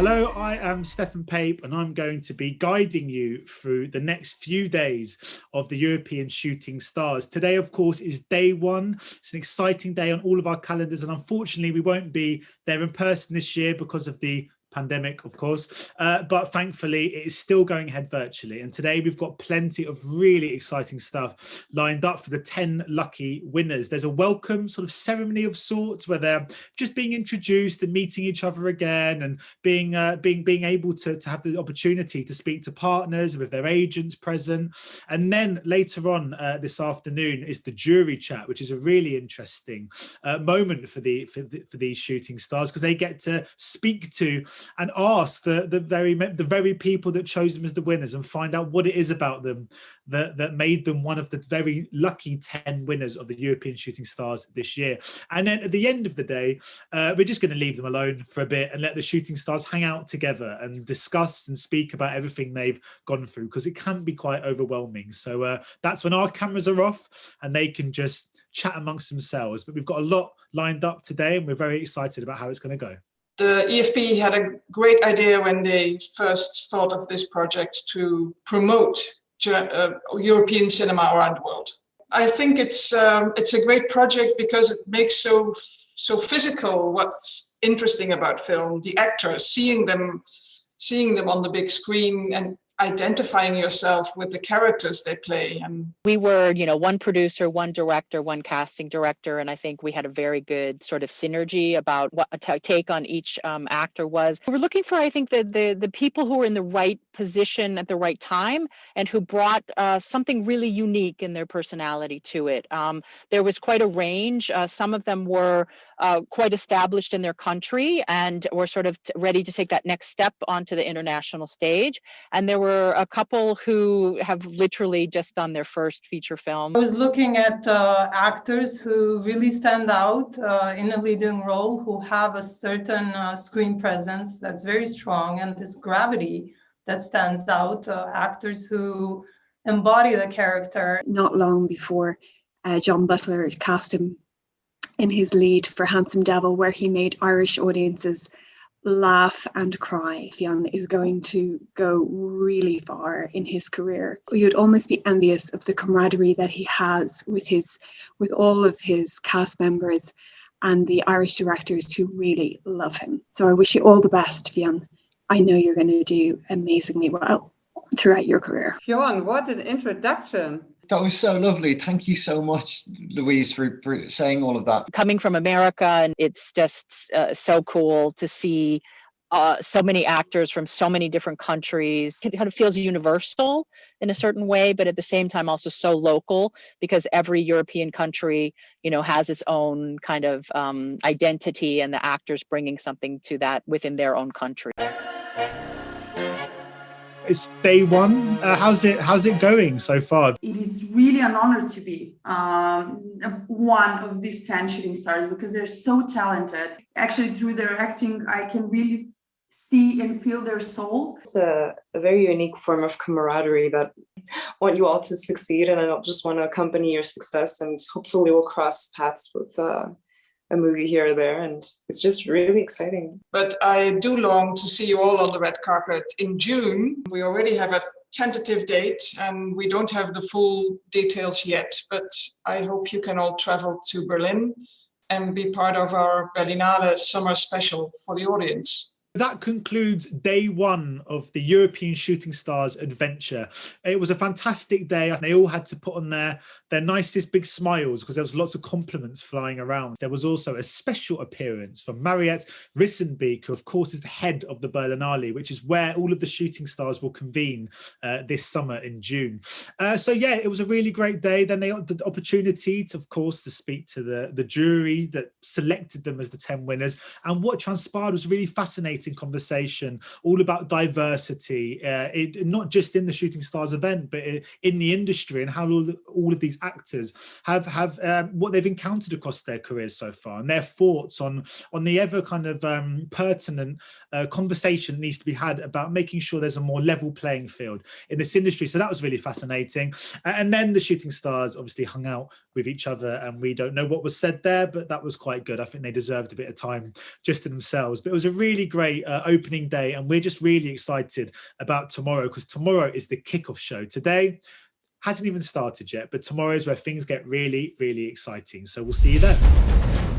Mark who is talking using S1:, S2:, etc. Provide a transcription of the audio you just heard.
S1: Hello, I am Stefan Pape and I'm going to be guiding you through the next few days of the European Shooting Stars. Today, of course, is day one. It's an exciting day on all of our calendars, and unfortunately we won't be there in person this year because of the pandemic, of course, but thankfully it is still going ahead virtually. And today we've got plenty of really exciting stuff lined up for the 10 lucky winners. There's a welcome sort of ceremony of sorts where they're just being introduced and meeting each other again, and being able to have the opportunity to speak to partners with their agents present. And then later on this afternoon is the jury chat, which is a really interesting moment for these shooting stars, because they get to speak to and ask the very people that chose them as the winners and find out what it is about them that made them one of the very lucky 10 winners of the European Shooting Stars this year. And then at the end of the day, we're just going to leave them alone for a bit and let the shooting stars hang out together and discuss and speak about everything they've gone through, because it can be quite overwhelming. So that's when our cameras are off and they can just chat amongst themselves. But we've got a lot lined up today and we're very excited about how it's going to go.
S2: The EFP had a great idea when they first thought of this project to promote European cinema around the world. I think it's a great project because it makes so physical what's interesting about film. The actors, seeing them on the big screen and identifying yourself with the characters they play. And
S3: we were, one producer, one director, one casting director, and I think we had a very good sort of synergy about what a take on each actor was. We're looking for, I think, the people who were in the right position at the right time and who brought something really unique in their personality to it. There was quite a range. Some of them were quite established in their country and were sort of ready to take that next step onto the international stage. And there were a couple who have literally just done their first feature film.
S4: I was looking at actors who really stand out in a leading role, who have a certain screen presence that's very strong and this gravity that stands out, actors who embody the character.
S5: Not long before John Butler cast him in his lead for Handsome Devil, where he made Irish audiences laugh and cry. Fionn is going to go really far in his career. You'd almost be envious of the camaraderie that he has with all of his cast members and the Irish directors who really love him. So I wish you all the best, Fionn. I know you're going to do amazingly well throughout your career.
S6: Fionn, what an introduction.
S7: That was so lovely. Thank you so much, Louise, for saying all of that.
S3: Coming from America, and it's just so cool to see so many actors from so many different countries. It kind of feels universal in a certain way, but at the same time also so local, because every European country, has its own kind of identity, and the actors bringing something to that within their own country.
S1: It's day one. How's it going so far?
S8: It is really an honor to be one of these 10 shooting stars, because they're so talented. Actually, through their acting, I can really see and feel their soul.
S9: It's a very unique form of camaraderie that I want you all to succeed, and I don't just want to accompany your success, and hopefully we'll cross paths with a movie here or there, and it's just really exciting.
S2: But I do long to see you all on the red carpet in June. We already have a tentative date and we don't have the full details yet, but I hope you can all travel to Berlin and be part of our Berlinale summer special for the audience.
S1: That concludes day one of the European Shooting Stars adventure. It was a fantastic day. They all had to put on their nicest big smiles because there was lots of compliments flying around. There was also a special appearance from MARIETTE RISSENBEEK, who of course is the head of the Berlinale, which is where all of the shooting stars will convene this summer in June. So yeah, it was a really great day. Then they got the opportunity to, of course, to speak to the jury that selected them as the 10 winners. And what transpired was really fascinating conversation, all about diversity, not just in the Shooting Stars event, but in the industry, and how all of these actors have what they've encountered across their careers so far, and their thoughts on the ever kind of pertinent conversation that needs to be had about making sure there's a more level playing field in this industry. So that was really fascinating. And then the Shooting Stars obviously hung out with each other, and we don't know what was said there, but that was quite good. I think they deserved a bit of time just to themselves. But it was a really great great opening day, and we're just really excited about tomorrow, because tomorrow is the kickoff show. Today hasn't even started yet, but tomorrow is where things get really, really exciting. So we'll see you then.